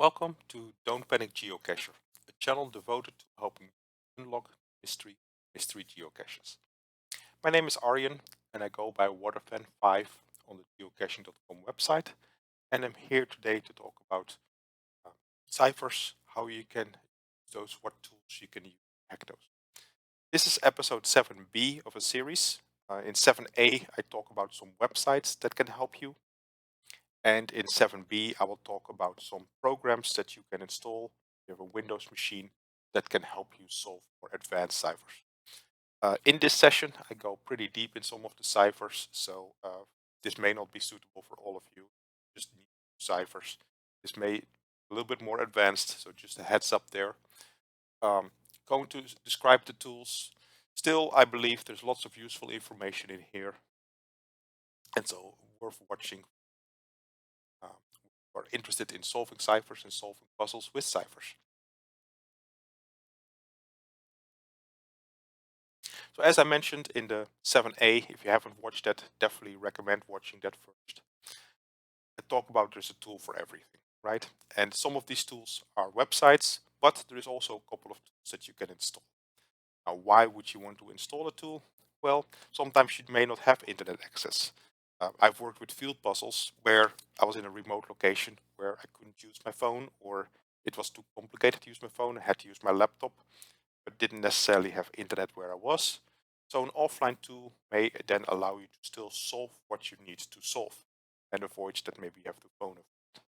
Welcome to Don't Panic Geocacher, a channel devoted to helping unlock mystery geocaches. My name is Arjen and I go by Waterfan5 on the geocaching.com website, and I'm here today to talk about uh, ciphers, how you can use those, what tools you can use to hack those. This is episode 7B of a series. In 7A I talk about some websites that can help you, and in 7B, I will talk about some programs that you can install. You have a Windows machine that can help you solve more advanced ciphers. In this session, I go pretty deep in some of the ciphers, so this may not be suitable for all of you. Just need ciphers. This may be a little bit more advanced, so just a heads up there. Going to describe the tools. Still, I believe there's lots of useful information in here, and so worth watching. Are interested in solving ciphers and solving puzzles with ciphers. So as I mentioned in the 7A, if you haven't watched that, definitely recommend watching that first. I talk about there's a tool for everything, right? And some of these tools are websites, but there is also a couple of tools that you can install. Now, why would you want to install a tool? Well, sometimes you may not have internet access. I've worked with field puzzles where I was in a remote location where I couldn't use my phone, or it was too complicated to use my phone. I had to use my laptop, but didn't necessarily have internet where I was. So an offline tool may then allow you to still solve what you need to solve and avoid that maybe you have to phone it.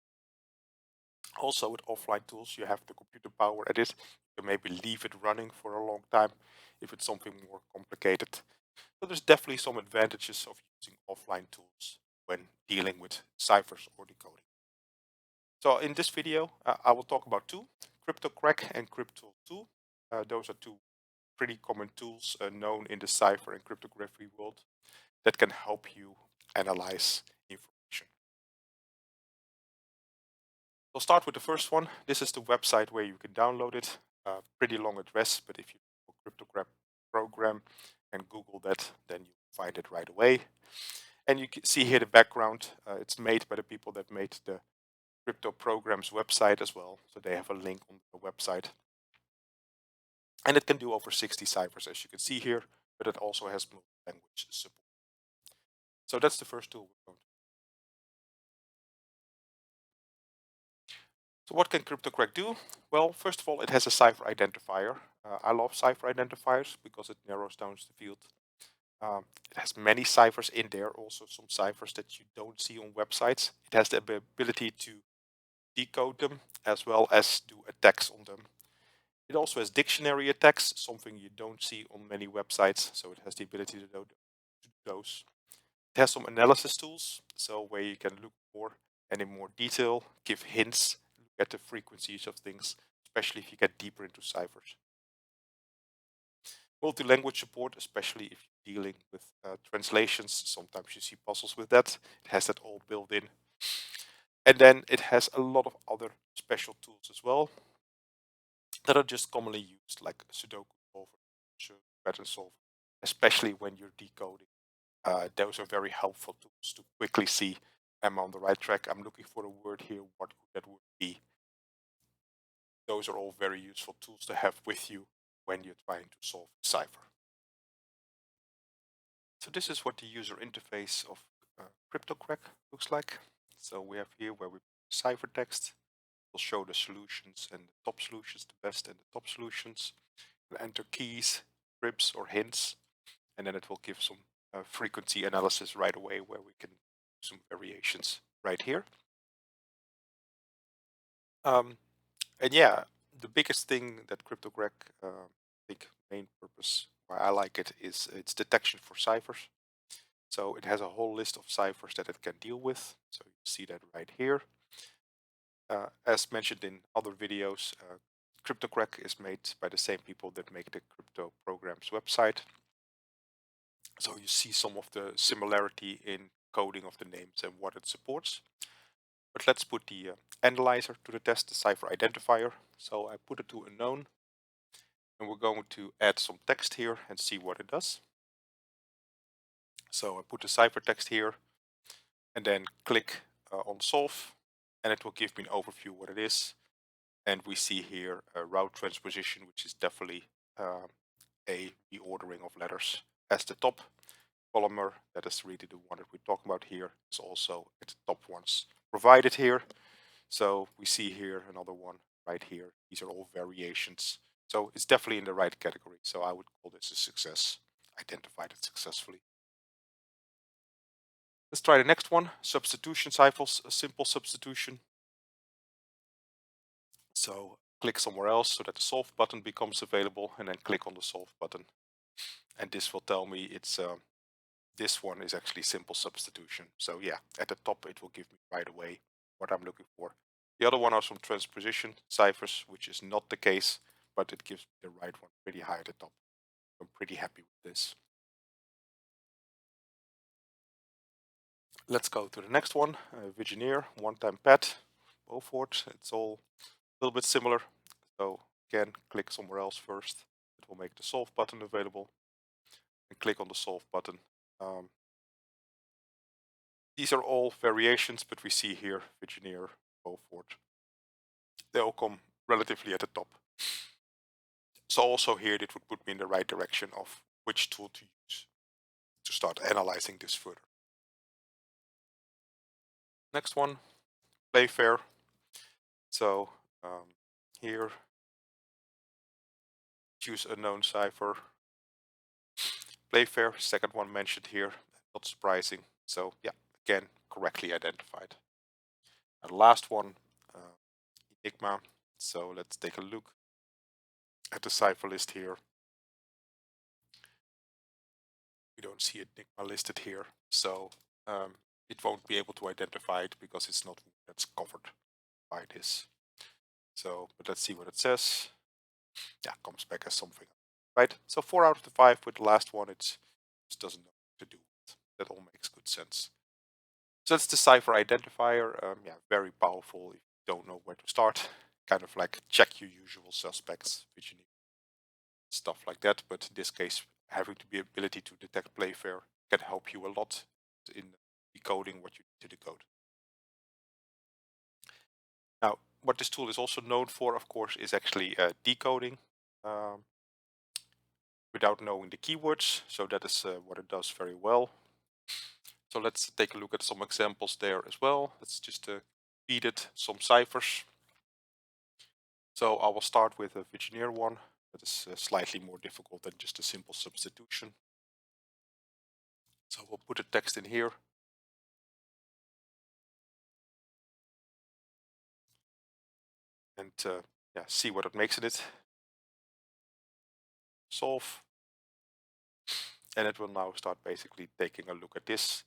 Also with offline tools, you have the computer power at it. You can maybe leave it running for a long time if it's something more complicated. So there's definitely some advantages of using offline tools when dealing with ciphers or decoding. So in this video, I will talk about two, Cryptocrack and Crypto2. Those are two pretty common tools known in the cipher and cryptography world that can help you analyze information. We'll start with the first one. This is the website where you can download it. Pretty long address, but if you go Cryptograph Program and Google that, then you find it right away. And you can see here the background. It's made by the people that made the Crypto Program's website as well. So they have a link on the website. And it can do over 60 ciphers, as you can see here, but it also has multi-language support. So that's the first tool we're going to. So what can Cryptocrack do? Well, first of all, it has a cipher identifier. I love cipher identifiers because it narrows down the field. It has many ciphers in there, also some ciphers that you don't see on websites. It has the ability to decode them as well as do attacks on them. It also has dictionary attacks, something you don't see on many websites, so it has the ability to do those. It has some analysis tools, so where you can look more and in more detail, give hints, look at the frequencies of things, especially if you get deeper into ciphers. Multi-language support, especially if you're dealing with translations, sometimes you see puzzles with that. It has that all built in. And then it has a lot of other special tools as well that are just commonly used, like Sudoku solver, pattern solver, especially when you're decoding. Those are very helpful tools to quickly see, am I on the right track? I'm looking for a word here. What could that word be? Those are all very useful tools to have with you when you're trying to solve a cipher. So this is what the user interface of Cryptocrack looks like. So we have here where we put ciphertext. We'll show the solutions and the top solutions, the best and the top solutions. We'll enter keys, scripts or hints, and then it will give some frequency analysis right away where we can do some variations right here. And yeah, the biggest thing that Cryptocrack, I think main purpose why I like it is its detection for ciphers. So it has a whole list of ciphers that it can deal with. So you see that right here. As mentioned in other videos, Cryptocrack is made by the same people that make the Crypto Program's website. So you see some of the similarity in coding of the names and what it supports. But let's put the analyzer to the test, the cipher identifier. So I put it to unknown, and we're going to add some text here and see what it does. So I put the ciphertext here and then click on solve, and it will give me an overview what it is. And we see here a route transposition, which is definitely a reordering of letters. As the top columnar, that is really the one that we're talking about here, is also at the top ones provided here. So we see here another one right here. These are all variations. So it's definitely in the right category. So I would call this a success. Identified it successfully. Let's try the next one. Substitution ciphers, a simple substitution. So click somewhere else so that the solve button becomes available, and then click on the solve button. And this will tell me it's this one is actually simple substitution. So yeah, at the top it will give me right away what I'm looking for. The other one are some transposition ciphers, which is not the case, but it gives me the right one pretty high at the top. I'm pretty happy with this. Let's go to the next one, Visioneer, one-time pad, Beaufort. It's all a little bit similar. So again, click somewhere else first. It will make the solve button available. And click on the solve button. These are all variations, but we see here Visioneer, Beaufort. They all come relatively at the top. So also here it would put me in the right direction of which tool to use to start analyzing this further. Next one, Playfair. So here, choose unknown cipher. Playfair, second one mentioned here, not surprising. So yeah, again, correctly identified. And last one, Enigma. So let's take a look at the cipher list here. We don't see Enigma listed here, so it won't be able to identify it because it's not that's covered by this. So, but let's see what it says. Yeah, comes back as something, right? So 4 out of the 5 with the last one, it just doesn't know what to do. That all makes good sense. So that's the Decipher Identifier. Yeah, very powerful if you don't know where to start. Kind of like check your usual suspects, which you need stuff like that. But in this case, having the ability to detect Playfair can help you a lot in decoding what you need to decode. Now, what this tool is also known for, of course, is actually decoding without knowing the keywords. So that is what it does very well. So let's take a look at some examples there as well. Let's just feed it some ciphers. So I will start with a Visioneer one that is slightly more difficult than just a simple substitution. So we'll put a text in here. And yeah, see what it makes in it. Solve. And it will now start basically taking a look at this.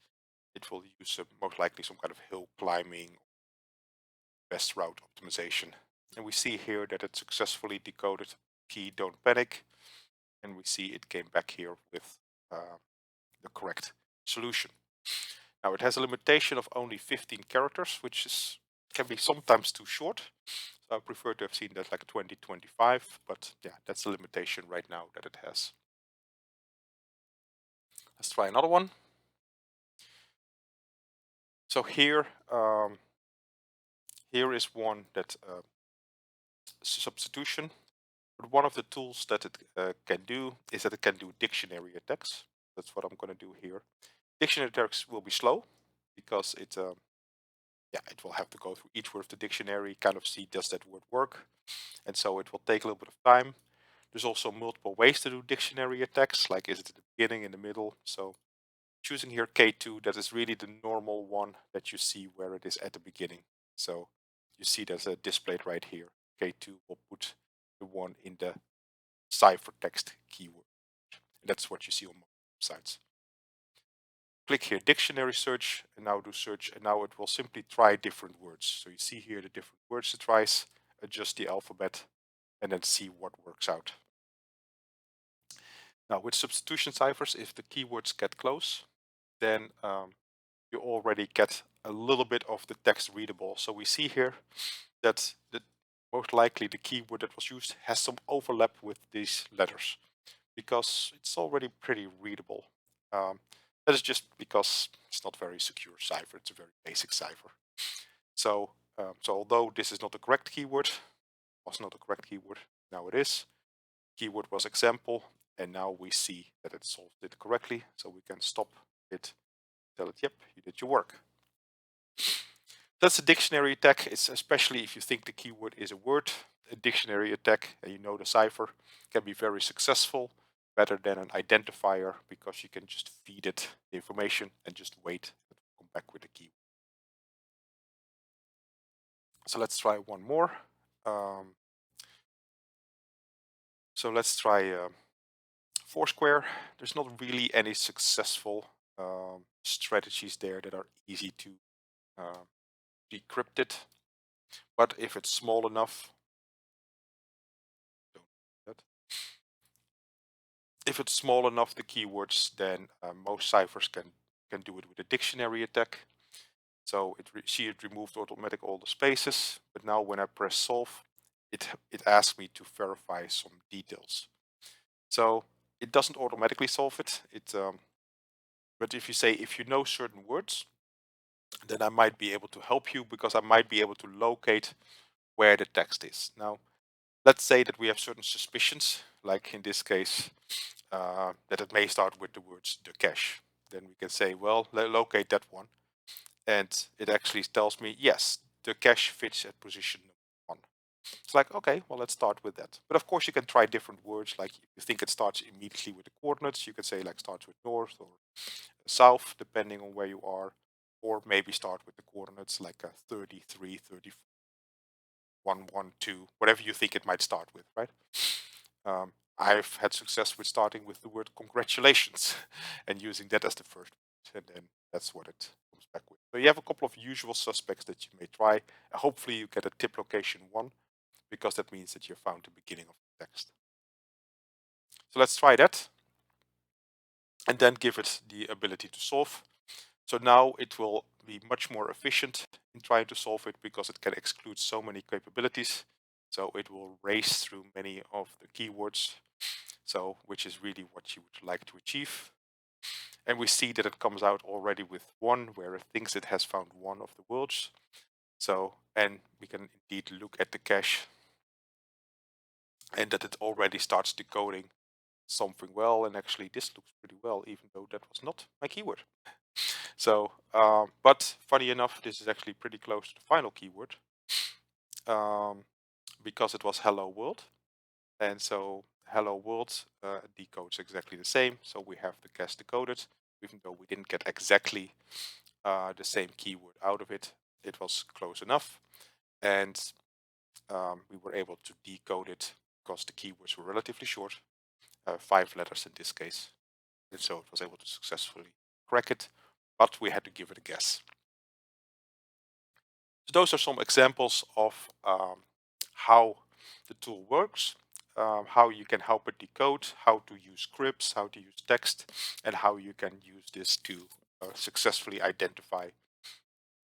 It will use most likely some kind of hill climbing, best route optimization. And we see here that it successfully decoded key don't panic. And we see it came back here with the correct solution. Now it has a limitation of only 15 characters, which can be sometimes too short. So I prefer to have seen that like 20, 25, but yeah, that's the limitation right now that it has. Let's try another one. So here, here is one that substitution. But one of the tools that it can do is that it can do dictionary attacks. That's what I'm going to do here. Dictionary attacks will be slow because it it will have to go through each word of the dictionary, kind of see does that word work, and so it will take a little bit of time. There's also multiple ways to do dictionary attacks, like is it at the beginning, in the middle. So choosing here K2, that is really the normal one that you see where it is at the beginning. So you see there's a displayed right here. K2 will put the one in the ciphertext keyword. And that's what you see on most websites. Click here dictionary search and now do search, and now it will simply try different words. So you see here the different words it tries, adjust the alphabet, and then see what works out. Now with substitution ciphers, if the keywords get close, then you already get a little bit of the text readable. So we see here that most likely the keyword that was used has some overlap with these letters because it's already pretty readable. That is just because it's not very secure cipher. It's a very basic cipher. So, so although this is not the correct keyword, was not the correct keyword. Now it is. Keyword was example, and now we see that it solved it correctly. So we can stop it, tell it, yep, you did your work. That's a dictionary attack. It's especially if you think the keyword is a word. A dictionary attack, and you know the cipher, can be very successful, better than an identifier, because you can just feed it the information and just wait and come back with the keyword. So let's try one more. So let's try Foursquare. There's not really any successful strategies there that are easy to decrypt it. But if it's small enough, don't do that. If it's small enough, the keywords, then most ciphers can do it with a dictionary attack. So see it removed automatic all the spaces, but now when I press solve, it asks me to verify some details. So it doesn't automatically solve it. But if you know certain words, then I might be able to help you, because I might be able to locate where the text is. Now, let's say that we have certain suspicions, like in this case, that it may start with the words the cache. Then we can say, well, locate that one. And it actually tells me, yes, the cache fits at position 1. It's like, okay, well, let's start with that. But of course, you can try different words. Like if you think it starts immediately with the coordinates, you can say like starts with north or south, depending on where you are. Or maybe start with the coordinates like a 33, 34, 112, whatever you think it might start with, right? I've had success with starting with the word congratulations and using that as the first word, and then that's what it comes back with. So you have a couple of usual suspects that you may try. Hopefully you get a tip location 1, because that means that you found the beginning of the text. So let's try that, and then give it the ability to solve. So now it will be much more efficient in trying to solve it, because it can exclude so many capabilities. So it will race through many of the keywords, so which is really what you would like to achieve. And we see that it comes out already with 1, where it thinks it has found 1 of the words. So, and we can indeed look at the cache, and that it already starts decoding something well. And actually this looks pretty well, even though that was not my keyword. So, but funny enough, this is actually pretty close to the final keyword, because it was hello world. And so hello world decodes exactly the same. So we have the cache decoded, even though we didn't get exactly the same keyword out of it. It was close enough. And we were able to decode it, because the keywords were relatively short, 5 letters in this case. And so it was able to successfully crack it, but we had to give it a guess. So those are some examples of how the tool works, how you can help it decode, how to use scripts, how to use text, and how you can use this to successfully identify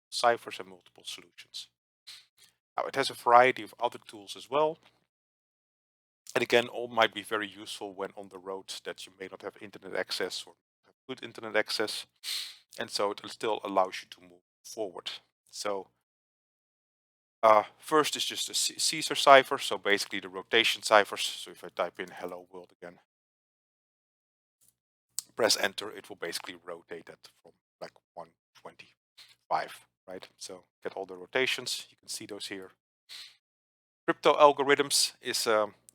ciphers and multiple solutions. Now, it has a variety of other tools as well. And again, all might be very useful when on the road that you may not have internet access or have good internet access. And so it still allows you to move forward. So first is just a Caesar cipher, so basically the rotation ciphers. So if I type in hello world again, press enter, it will basically rotate that from like 125, right? So get all the rotations, you can see those here. Crypto algorithms is,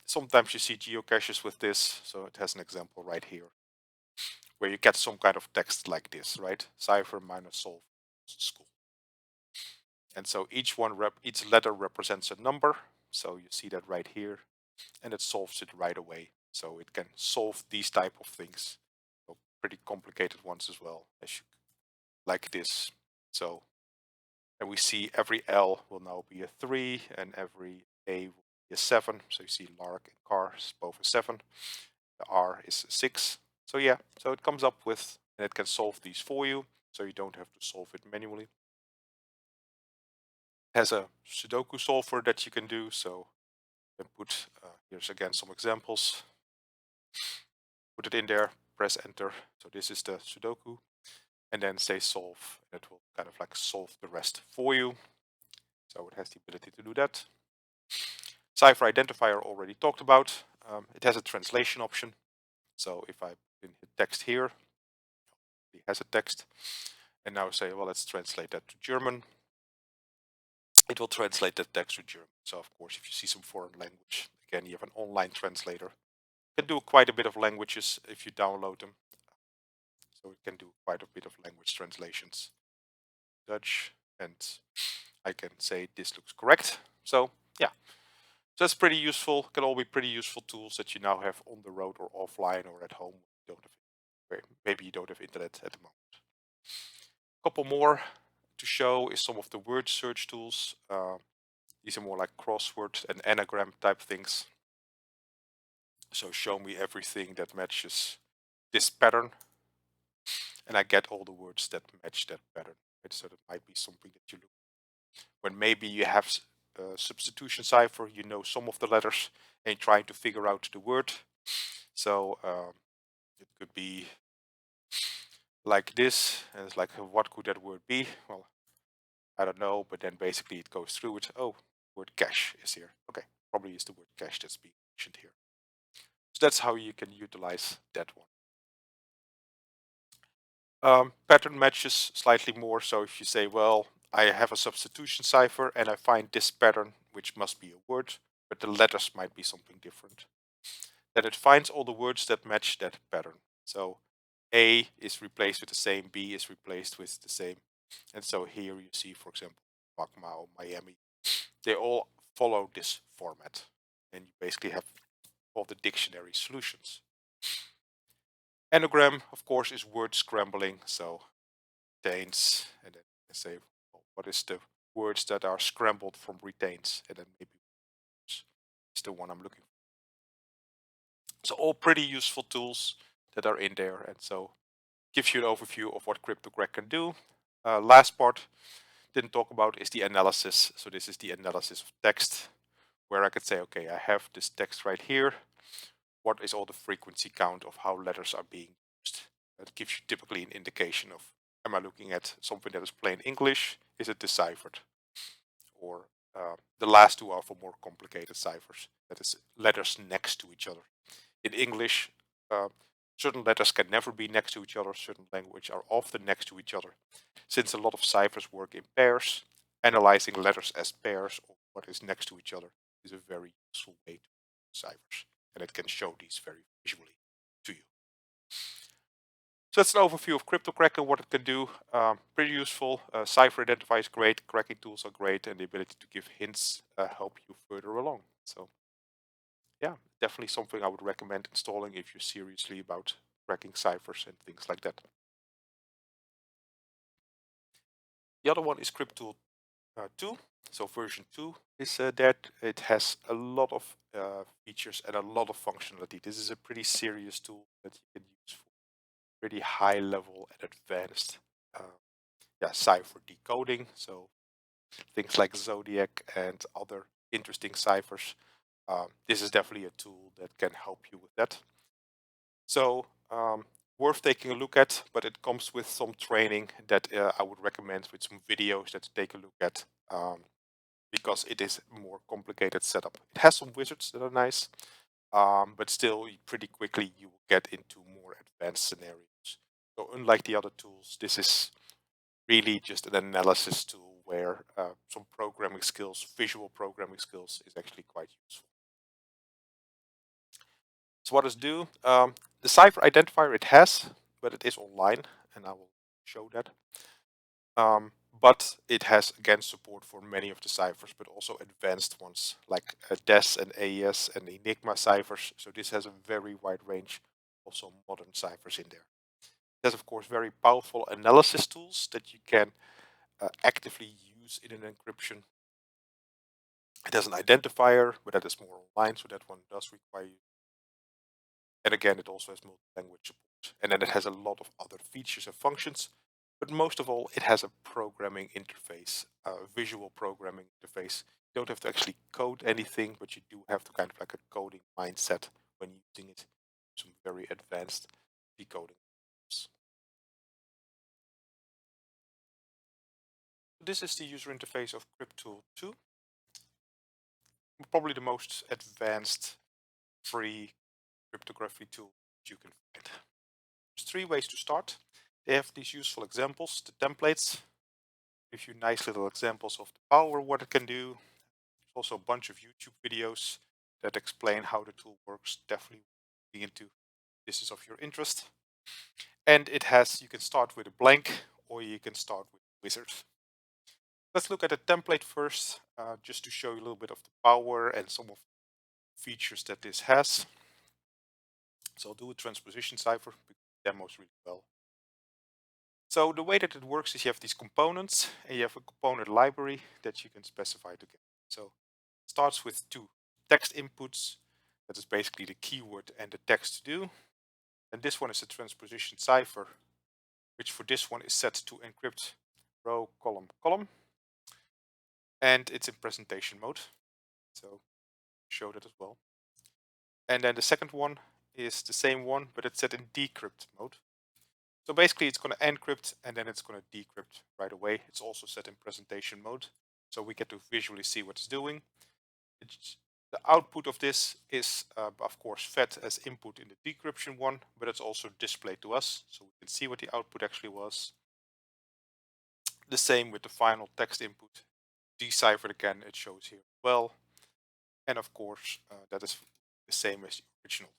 sometimes you see geocaches with this, so it has an example right here, where you get some kind of text like this, right? Cipher minus solve school. And so each letter represents a number. So you see that right here, and it solves it right away. So it can solve these type of things, so pretty complicated ones as well, as you like this. So, and we see every L will now be a 3, and every A will be a 7. So you see Lark and Car is both a 7. The R is a 6. So yeah, so it comes up with, and it can solve these for you, so you don't have to solve it manually. Has a Sudoku solver that you can do. So you can put, here's again some examples. Put it in there, press enter. So this is the Sudoku, and then say solve. And it will kind of like solve the rest for you. So it has the ability to do that. Decipher Identifier already talked about. It has a translation option. So if I hit text here, it has a text. And now say, well, let's translate that to German. It will translate that text to German. So of course, if you see some foreign language, again, you have an online translator. You can do quite a bit of languages if you download them. So it can do quite a bit of language translations. Dutch, and I can say this looks correct. So yeah, so that's pretty useful. Can all be pretty useful tools that you now have on the road or offline or at home. Maybe you don't have internet at the moment. A couple more to show is some of the word search tools. These are more like crossword and anagram type things. So show me everything that matches this pattern, and I get all the words that match that pattern. Right? So that might be something that you look when maybe you have substitution cipher, you know some of the letters and trying to figure out the word. So it could be like this, and it's like, what could that word be? Well, I don't know, but then basically it goes through it. Oh, word cache is here. Okay, probably is the word cache that's being mentioned here. So that's how you can utilize that one. Pattern matches slightly more. So if you say, well, I have a substitution cipher and I find this pattern, which must be a word, but the letters might be something different, then it finds all the words that match that pattern. So A is replaced with the same, B is replaced with the same. And so here you see, for example, Magma or Miami. They all follow this format. And you basically have all the dictionary solutions. Anagram, of course, is word scrambling. So retains, and then say, well, what is the words that are scrambled from retains? And then maybe is the one I'm looking for. So all pretty useful tools that are in there. And so gives you an overview of what Cryptocrack can do. Last part didn't talk about is the analysis. So this is the analysis of text, where I could say, okay, I have this text right here. What is all the frequency count of how letters are being used? That gives you typically an indication of, am I looking at something that is plain English? Is it deciphered? Or the last two are for more complicated ciphers. That is letters next to each other. In English, certain letters can never be next to each other. Certain languages are often next to each other. Since a lot of ciphers work in pairs, analyzing letters as pairs or what is next to each other is a very useful way to do ciphers. And it can show these very visually to you. So that's an overview of Cryptocrack and what it can do. Pretty useful. Cipher Identifier is great. Cracking tools are great. And the ability to give hints help you further along. So yeah, definitely something I would recommend installing if you're seriously about cracking ciphers and things like that. The other one is Crypto 2. So version 2 is that. It has a lot of features and a lot of functionality. This is a pretty serious tool that you can use for pretty high level and advanced cipher decoding. So things like Zodiac and other interesting ciphers. This is definitely a tool that can help you with that. So worth taking a look at, but it comes with some training that I would recommend, with some videos that to take a look at, because it is a more complicated setup. It has some wizards that are nice, but still pretty quickly you will get into more advanced scenarios. So unlike the other tools, this is really just an analysis tool where some programming skills, visual programming skills, is actually quite useful. So what does it do? The Decipher Identifier it has, but it is online, and I will show that. But it has, again, support for many of the ciphers, but also advanced ones like DES and AES and Enigma ciphers. So this has a very wide range, also modern ciphers in there. It has, of course, very powerful analysis tools that you can actively use in an encryption. It has an identifier, but that is more online, so that one does require you. And again, it also has multi-language support. And then it has a lot of other features and functions. But most of all, it has a programming interface, a visual programming interface. You don't have to actually code anything, but you do have to kind of like a coding mindset when using it. Some very advanced decoding. This is the user interface of Crypto 2. probably the most advanced free cryptography tool you can find. There's 3 ways to start. They have these useful examples, the templates, give you nice little examples of the power, what it can do. There's also a bunch of YouTube videos that explain how the tool works. Definitely be into this is of your interest. And it has, you can start with a blank or you can start with Wizard. Let's look at the template first, just to show you a little bit of the power and some of the features that this has. So I'll do a transposition cipher because it demos really well. So the way that it works is you have these components and you have a component library that you can specify together. So it starts with 2 text inputs. That is basically the keyword and the text to do. And this one is a transposition cipher, which for this one is set to encrypt row, column, column. And it's in presentation mode. So show that as well. And then the second one is the same one, but it's set in decrypt mode. So basically it's going to encrypt and then it's going to decrypt right away. It's also set in presentation mode, so we get to visually see what it's doing. The output of this is of course fed as input in the decryption one, but it's also displayed to us, so we can see what the output actually was. The same with the final text input. Deciphered again, it shows here as well. And of course, that is the same as the original.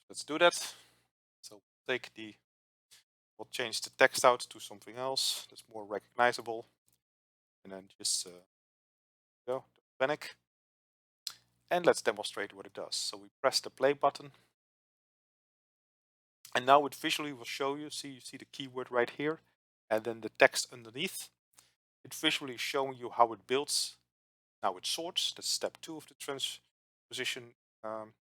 So let's do that. So we'll change the text out to something else that's more recognizable. And then just don't panic. And let's demonstrate what it does. So we press the play button. And now it visually will show you, you see the keyword right here, and then the text underneath. It visually is showing you how it builds. Now it sorts, that's step 2 of the transposition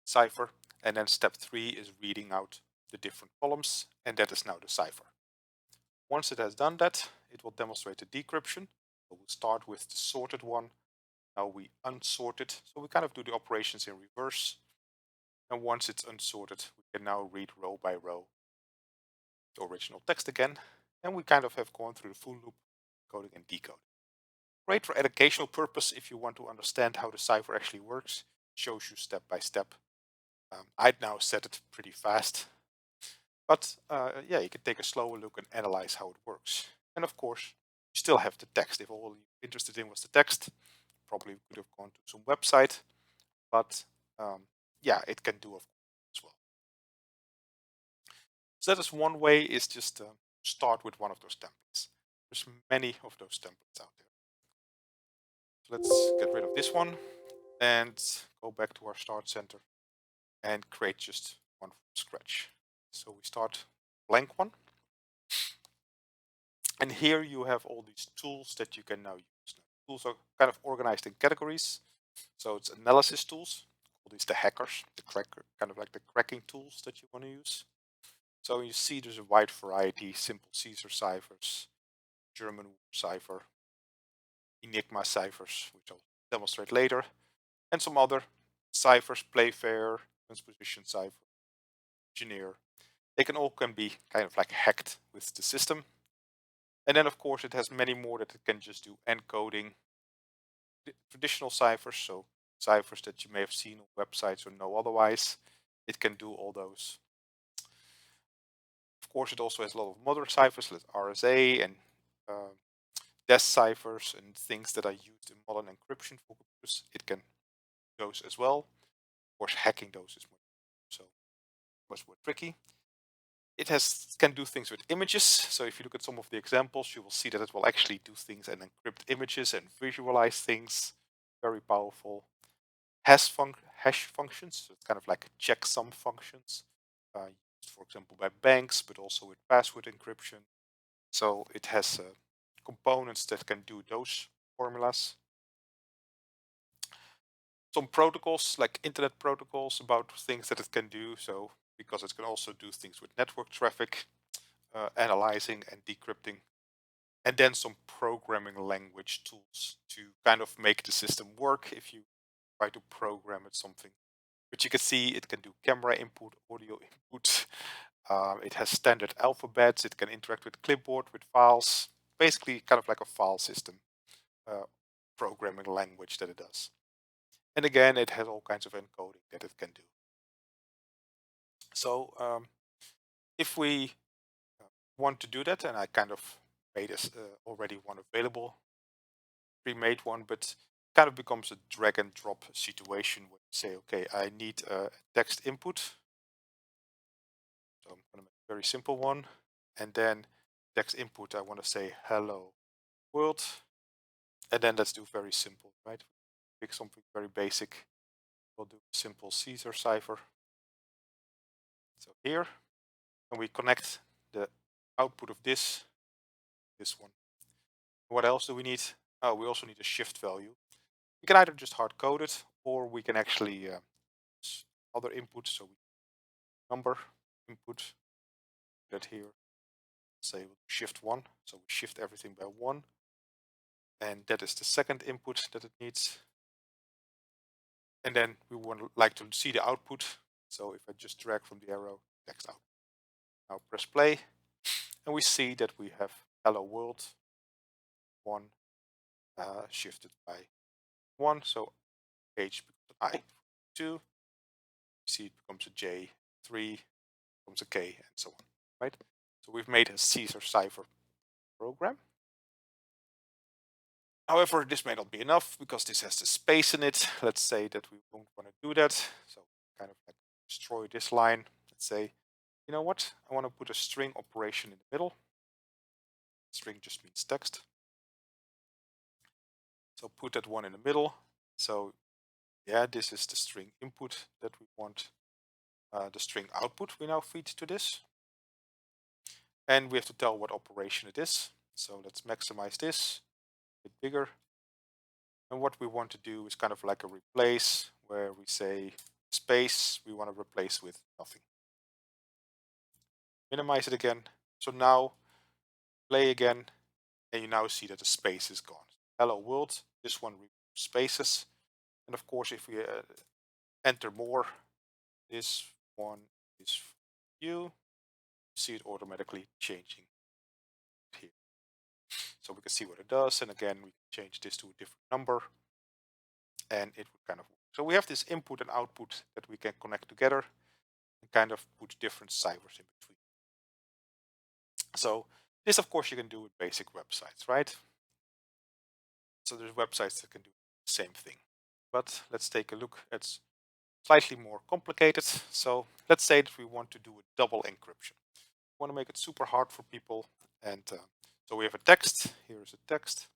cipher. And then step 3 is reading out the different columns, and that is now the cipher. Once it has done that, it will demonstrate the decryption. So we'll start with the sorted one. Now we unsort it. So we kind of do the operations in reverse. And once it's unsorted, we can now read row by row the original text again. And we kind of have gone through the full loop, coding and decoding. Great for educational purpose if you want to understand how the cipher actually works. It shows you step by step. I'd now set it pretty fast. But yeah, you can take a slower look and analyze how it works. And of course, you still have the text. If all you're interested in was the text, probably could have gone to some website. But yeah, it can do of course as well. So that is one way, is just start with one of those templates. There's many of those templates out there. So let's get rid of this one and go back to our start center and create just one from scratch. So we start blank one. And here you have all these tools that you can now use. Tools are kind of organized in categories. So it's analysis tools, all these the hackers, the cracker, kind of like the cracking tools that you want to use. So you see there's a wide variety: simple Caesar ciphers, German cipher, Enigma ciphers, which I'll demonstrate later, and some other ciphers, Playfair, transposition cipher, engineer. They can be kind of like hacked with the system. And then of course it has many more that it can just do encoding. The traditional ciphers, so ciphers that you may have seen on websites or know otherwise, it can do all those. Of course, it also has a lot of modern ciphers like RSA and ciphers and things that are used in modern encryption for computers. It can do those as well. Of course, hacking those is much more tricky. It can do things with images. So if you look at some of the examples, you will see that it will actually do things and encrypt images and visualize things. Very powerful. Hash functions, so it's kind of like checksum functions, used for example by banks, but also with password encryption. So it has components that can do those formulas. Some protocols like internet protocols about things that it can do. So because it can also do things with network traffic, analyzing and decrypting. And then some programming language tools to kind of make the system work if you try to program it something. But you can see it can do camera input, audio input. It has standard alphabets. It can interact with clipboard, with files. Basically, kind of like a file system. programming language that it does. And again, it has all kinds of encoding that it can do. So if we want to do that, and I kind of made this already one available, pre-made one, but kind of becomes a drag and drop situation where you say, okay, I need a text input. So I'm going to make a very simple one. And then text input, I want to say hello world. And then let's do very simple, right? Pick something very basic. We'll do a simple Caesar cipher. So here, and we connect the output of this one. What else do we need? Oh, we also need a shift value. We can either just hard code it, or we can actually use other inputs. So number input, that here, say shift 1. So we shift everything by 1. And that is the second input that it needs. And then we would like to see the output. So if I just drag from the arrow, text out. Now press play, and we see that we have hello world 1 shifted by 1. So H becomes an I. 2, you see it becomes a J. 3 becomes a K, and so on. Right? So we've made a Caesar cipher program. However, this may not be enough because this has the space in it. Let's say that we don't want to do that. So kind of like destroy this line. Let's say, you know what? I want to put a string operation in the middle. String just means text. So put that one in the middle. So yeah, this is the string input that we want. The string output we now feed to this. And we have to tell what operation it is. So let's maximize this, a bit bigger. And what we want to do is kind of like a replace, where we say space, we want to replace with nothing. Minimize it again. So now play again, and you now see that the space is gone. Hello world, this one removes spaces. And of course, if we enter more, this one is you see it automatically changing here. So we can see what it does. And again, we can change this to a different number, and it would kind of work. So we have this input and output that we can connect together and kind of put different ciphers in between. So this, of course, you can do with basic websites, right? So there's websites that can do the same thing. But let's take a look at slightly more complicated. So let's say that we want to do a double encryption. We want to make it super hard for people. And so we have a text. Here is a text.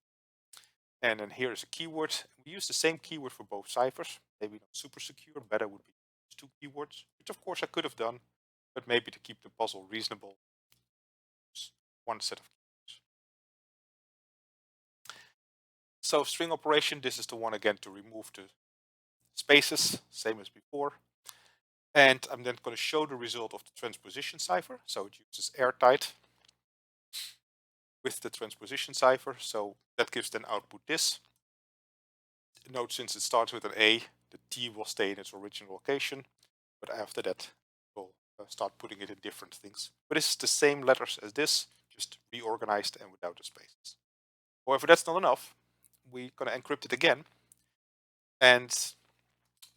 And then here is a keyword. We use the same keyword for both ciphers. Maybe not super secure. Better would be 2 keywords, which of course I could have done. But maybe to keep the puzzle reasonable, one set of keywords. So string operation, this is the one again to remove the spaces, same as before. And I'm then going to show the result of the transposition cipher. So it uses airtight with the transposition cipher. So that gives then output this. Note, since it starts with an A, the T will stay in its original location. But after that, we'll start putting it in different things. But this is the same letters as this, just reorganized and without the spaces. However, that's not enough. We're going to encrypt it again and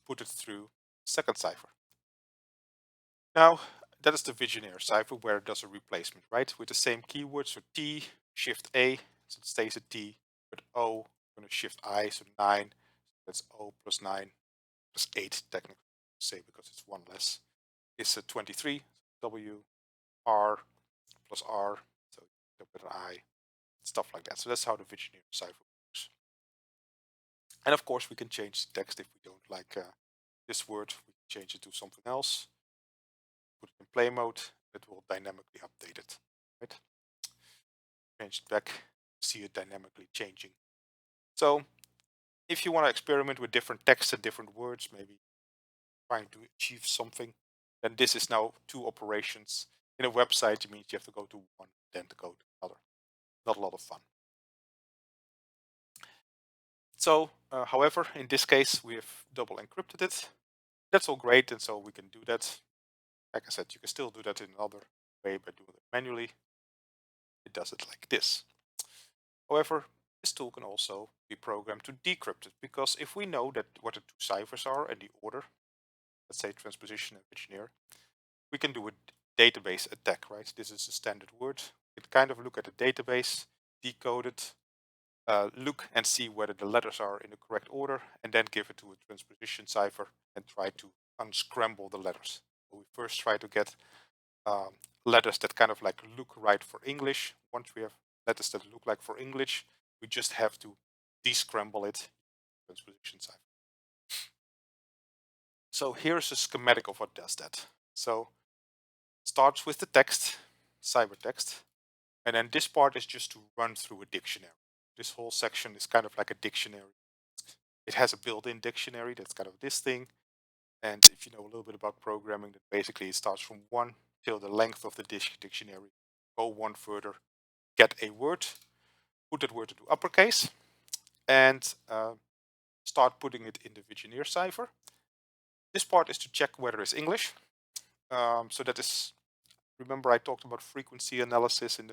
put it through second cipher. Now, that is the Visionaire cipher where it does a replacement, right? With the same keyword, so T, shift A, so it stays at T, but O, I'm going to shift I, so 9, that's O plus 9, plus 8 technically, say, because it's one less, is a 23, W, R, plus R, so with an I, stuff like that. So that's how the Visionaire cipher works. And of course, we can change the text if we don't like this word, we can change it to something else. Put it in play mode, it will dynamically update it. Right? Change it back, see it dynamically changing. So if you want to experiment with different texts and different words, maybe trying to achieve something, then this is now 2 operations. In a website, it means you have to go to one, then to go to another. Not a lot of fun. So, however, in this case, we have double encrypted it. That's all great, and so we can do that. Like I said, you can still do that in another way by doing it manually. It does it like this. However, this tool can also be programmed to decrypt it, because if we know that what the two ciphers are and the order, let's say transposition and engineer, we can do a database attack, right? This is a standard word. We can kind of look at the database, decode it, look and see whether the letters are in the correct order, and then give it to a transposition cipher and try to unscramble the letters. So we first try to get letters that kind of like look right for English. Once we have letters that look like for English, we just have to descramble it, transposition cipher. So here's a schematic of what does that. So it starts with the text, cybertext, and then this part is just to run through a dictionary. This whole section is kind of like a dictionary. It has a built-in dictionary that's kind of this thing. And if you know a little bit about programming, that basically it starts from 1 till the length of the dictionary. Go one further, get a word, put that word into uppercase, and start putting it in the Vigenère cipher. This part is to check whether it's English. So that is, remember I talked about frequency analysis in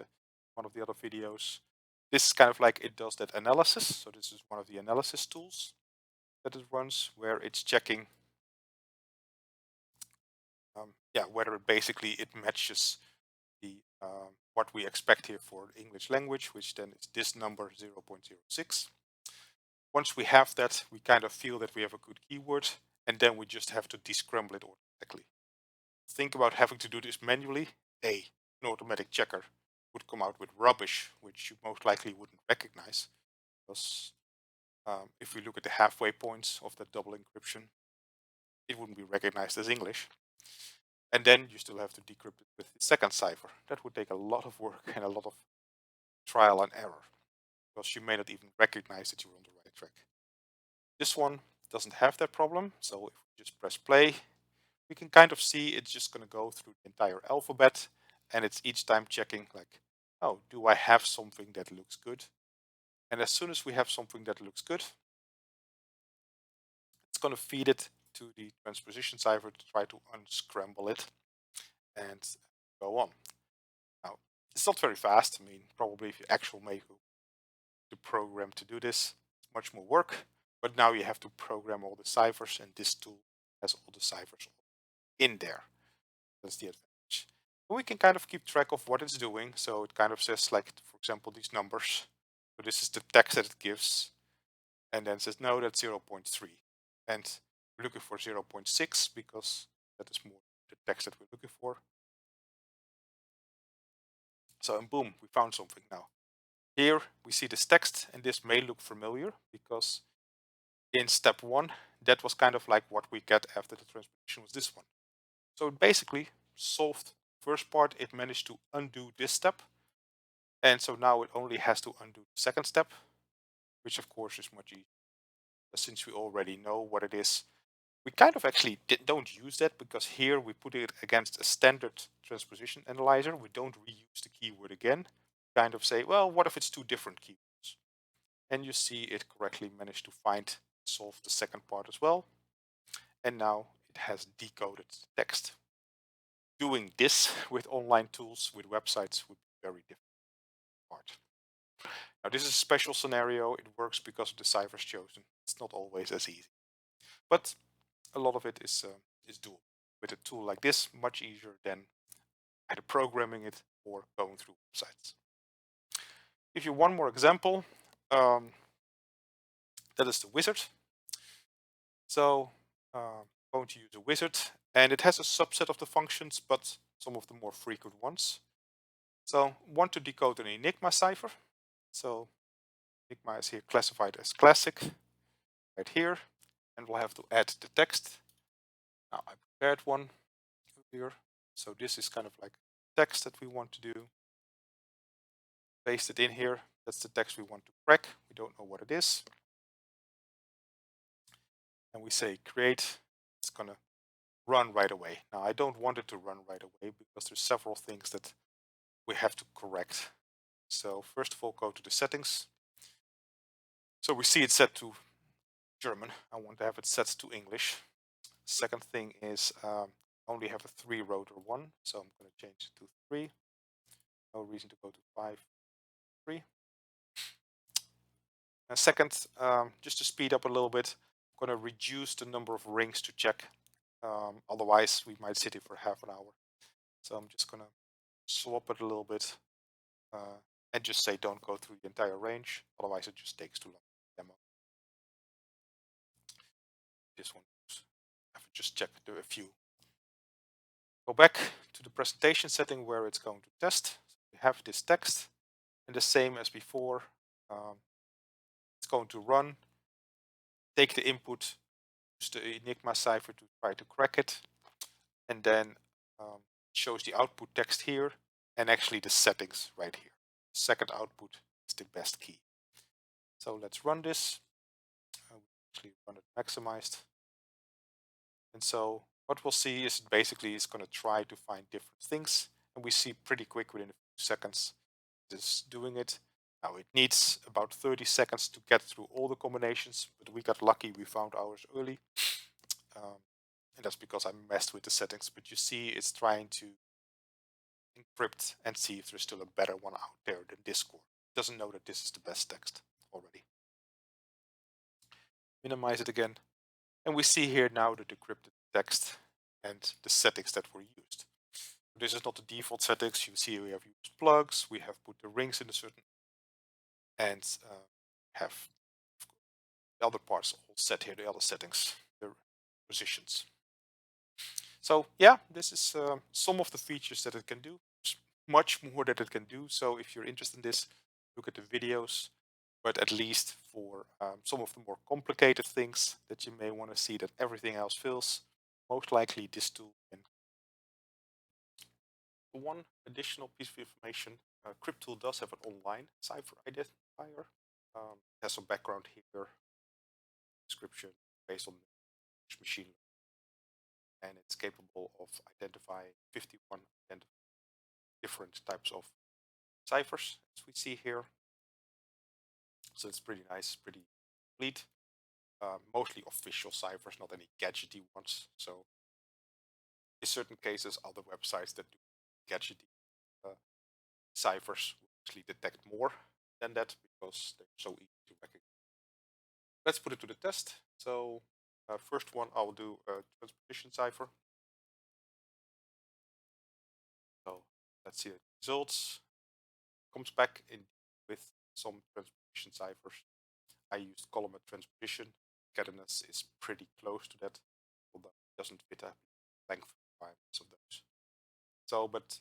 one of the other videos. This is kind of like it does that analysis. So this is one of the analysis tools that it runs, where it's checking whether basically it matches the what we expect here for the English language, which then is this number 0.06. Once we have that, we kind of feel that we have a good keyword, and then we just have to descramble it automatically. Think about having to do this manually. An automatic checker would come out with rubbish, which you most likely wouldn't recognize, because if we look at the halfway points of that double encryption, it wouldn't be recognized as English. And then you still have to decrypt it with the second cipher. That would take a lot of work and a lot of trial and error, because you may not even recognize that you're on the right track. This one doesn't have that problem, so if we just press play, we can kind of see it's just going to go through the entire alphabet, and it's each time checking like, oh, do I have something that looks good? And as soon as we have something that looks good, it's going to feed it to the transposition cipher to try to unscramble it and go on. Now, it's not very fast. I mean, probably if you actually make the program to do this, it's much more work. But now you have to program all the ciphers, and this tool has all the ciphers in there. That's the advantage. And we can kind of keep track of what it's doing. So it kind of says, like, for example, these numbers. So this is the text that it gives. And then it says, no, that's 0.3. And we're looking for 0.6 because that is more the text that we're looking for. So, and boom, we found something now. Here we see this text, and this may look familiar because in step 1, that was kind of like what we get after the transposition was this one. So it basically solved the first part. It managed to undo this step. And so now it only has to undo the second step, which of course is much easier. Since we already know what it is, we kind of actually don't use that, because here we put it against a standard transposition analyzer. We don't reuse the keyword again. Kind of say, well, what if it's two different keywords? And you see it correctly managed to solve the second part as well. And now it has decoded text. Doing this with online tools, with websites, would be very difficult part. Now this is a special scenario. It works because of the ciphers chosen. It's not always as easy, but a lot of it is doable. With a tool like this, much easier than either programming it or going through websites. Give you one more example. That is the wizard. So I'm going to use a wizard, and it has a subset of the functions, but some of the more frequent ones. So want to decode an Enigma cipher. So Enigma is here classified as classic, right here, and we'll have to add the text. Now I prepared one here. So this is kind of like text that we want to do. Paste it in here. That's the text we want to crack. We don't know what it is. And we say create. It's going to run right away. Now I don't want it to run right away because there's several things that we have to correct. So first of all, go to the settings. So we see it set to German. I want to have it set to English. Second thing is only have a 3-rotor one. So I'm going to change it to 3. No reason to go to 5, 3. Second, just to speed up a little bit, I'm going to reduce the number of rings to check. Otherwise, we might sit here for half an hour. So I'm just going to swap it a little bit and just say don't go through the entire range. Otherwise, it just takes too long to demo. This one, I have to just check a few. Go back to the presentation setting where it's going to test. We have this text, and the same as before. It's going to run, take the input, use the Enigma cipher to try to crack it, and then it shows the output text here and actually the settings right here. Second output is the best key. So let's run this. We actually run it maximized. And so what we'll see is basically it's going to try to find different things, and we see pretty quick within a few seconds it's doing it. Now it needs about 30 seconds to get through all the combinations, but we got lucky, we found ours early. And that's because I messed with the settings, but you see it's trying to encrypt and see if there's still a better one out there than Discord. It doesn't know that this is the best text already. Minimize it again, and we see here now the decrypted text and the settings that were used. This is not the default settings. You see we have used plugs, we have put the rings in a certain, and have the other parts all set here, the other settings, the positions. So yeah, this is some of the features that it can do. There's much more that it can do. So if you're interested in this, look at the videos. But at least for some of the more complicated things that you may want to see that everything else fails, most likely this tool can. One additional piece of information, Crypt tool does have an online Decipher Identifier. It has some background here, description based on machine learning, and it's capable of identifying 51 different types of ciphers, as we see here. So it's pretty nice, pretty complete. Mostly official ciphers, not any gadgety ones. So in certain cases, other websites that do gadgety ciphers will actually detect more than that because they're so easy to recognize. Let's put it to the test. So first one, I'll do a transposition cipher. So let's see the results. Comes back in with some transposition ciphers. I used column transposition. Cadence is pretty close to that, although it doesn't fit a length requirements of those. So, but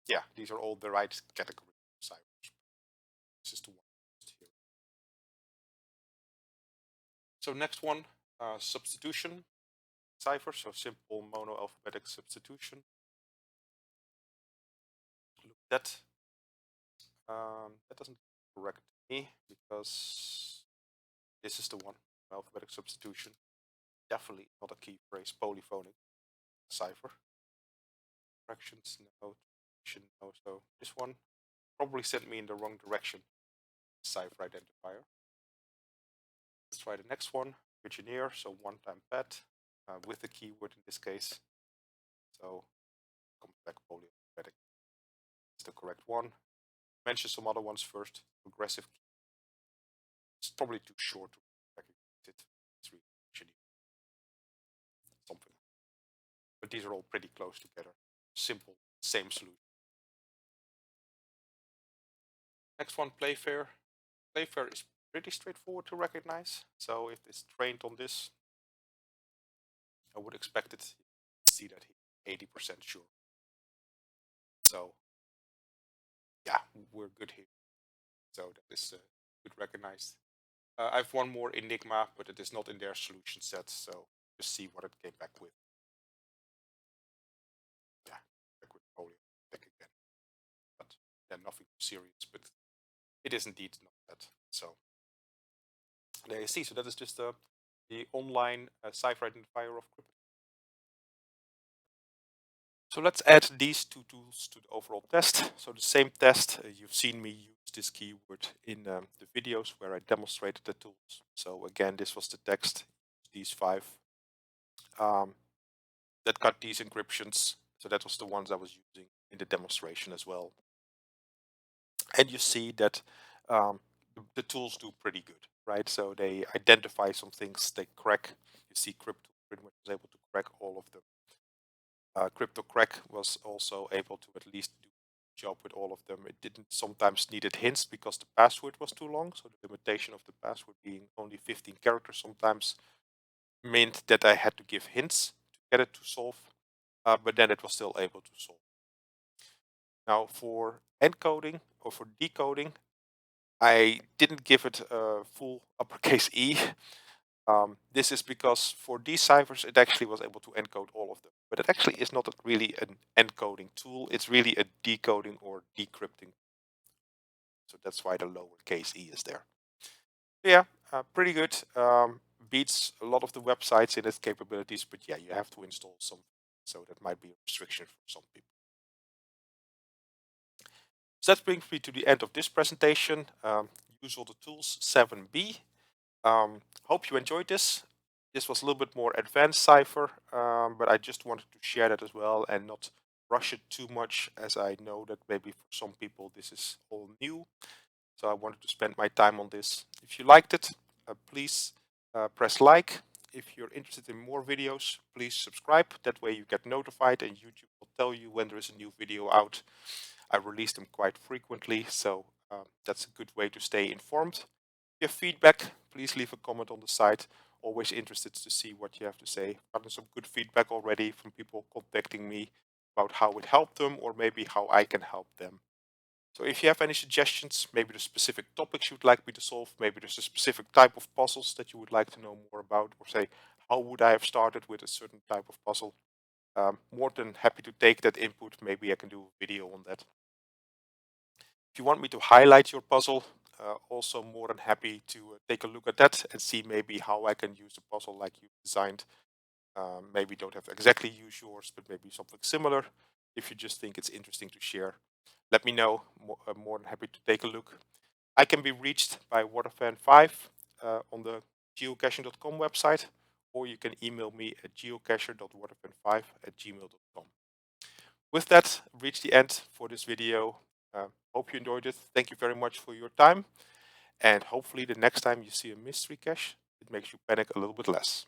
yeah, these are all the right category of ciphers. This is the one here. So next one, substitution cipher. So simple mono-alphabetic substitution. Look at that. That doesn't correct me because this is the one, alphabetic substitution. Definitely not a key phrase, polyphonic cipher. Fractions, no. No. So this one probably sent me in the wrong direction. Cipher identifier. Let's try the next one, engineer. So one-time pad with the keyword in this case. So comes back polyphonetic. It's the correct one. Mention some other ones first. Progressive. It's probably too short to recognize it. It's really engineer. Something. But these are all pretty close together. Simple, same solution. Next one, Playfair. Playfair is pretty straightforward to recognize. So if it's trained on this, I would expect it to see that here, 80% sure. So yeah, we're good here. So that is good recognized. I have one more Enigma, but it is not in their solution set. So just see what it came back with. Yeah, back with polio, back again. But yeah, nothing serious, but it is indeed not that. So there you see. So that is just the online cipher identifier of crypto. So let's add these two tools to the overall test. So the same test, you've seen me use this keyword in the videos where I demonstrated the tools. So again, this was the text, these 5 that got these encryptions. So that was the ones I was using in the demonstration as well. And you see that the tools do pretty good, right? So they identify some things, they crack. You see, Crypto pretty much was able to crack all of them. Cryptocrack was also able to at least do a job with all of them. It didn't sometimes needed hints because the password was too long. So the limitation of the password being only 15 characters sometimes meant that I had to give hints to get it to solve, but then it was still able to solve. Now for encoding or for decoding, I didn't give it a full uppercase E. This is because for these ciphers, it actually was able to encode all of them. But it actually is not really an encoding tool. It's really a decoding or decrypting. So that's why the lowercase e is there. Yeah, pretty good. Beats a lot of the websites in its capabilities, but yeah, you have to install some. So that might be a restriction for some people. So that brings me to the end of this presentation. Use all the tools 7B. Hope you enjoyed this. This was a little bit more advanced Cipher, but I just wanted to share that as well and not rush it too much, as I know that maybe for some people this is all new. So I wanted to spend my time on this. If you liked it, please press like. If you're interested in more videos, please subscribe. That way you get notified and YouTube will tell you when there is a new video out. I release them quite frequently, so that's a good way to stay informed. If you have feedback, please leave a comment on the site. Always interested to see what you have to say. I've gotten some good feedback already from people contacting me about how it helped them or maybe how I can help them. So if you have any suggestions, maybe the specific topics you'd like me to solve, maybe there's a specific type of puzzles that you would like to know more about, or say, how would I have started with a certain type of puzzle? More than happy to take that input. Maybe I can do a video on that. If you want me to highlight your puzzle, also more than happy to take a look at that and see maybe how I can use the puzzle like you designed. Maybe don't have exactly use yours, but maybe something similar. If you just think it's interesting to share, let me know. More than happy to take a look. I can be reached by waterfan5 on the geocaching.com website, or you can email me at geocacher.waterfan5@gmail.com. With that, reach the end for this video. Hope you enjoyed it. Thank you very much for your time. And hopefully the next time you see a mystery cache, it makes you panic a little bit less.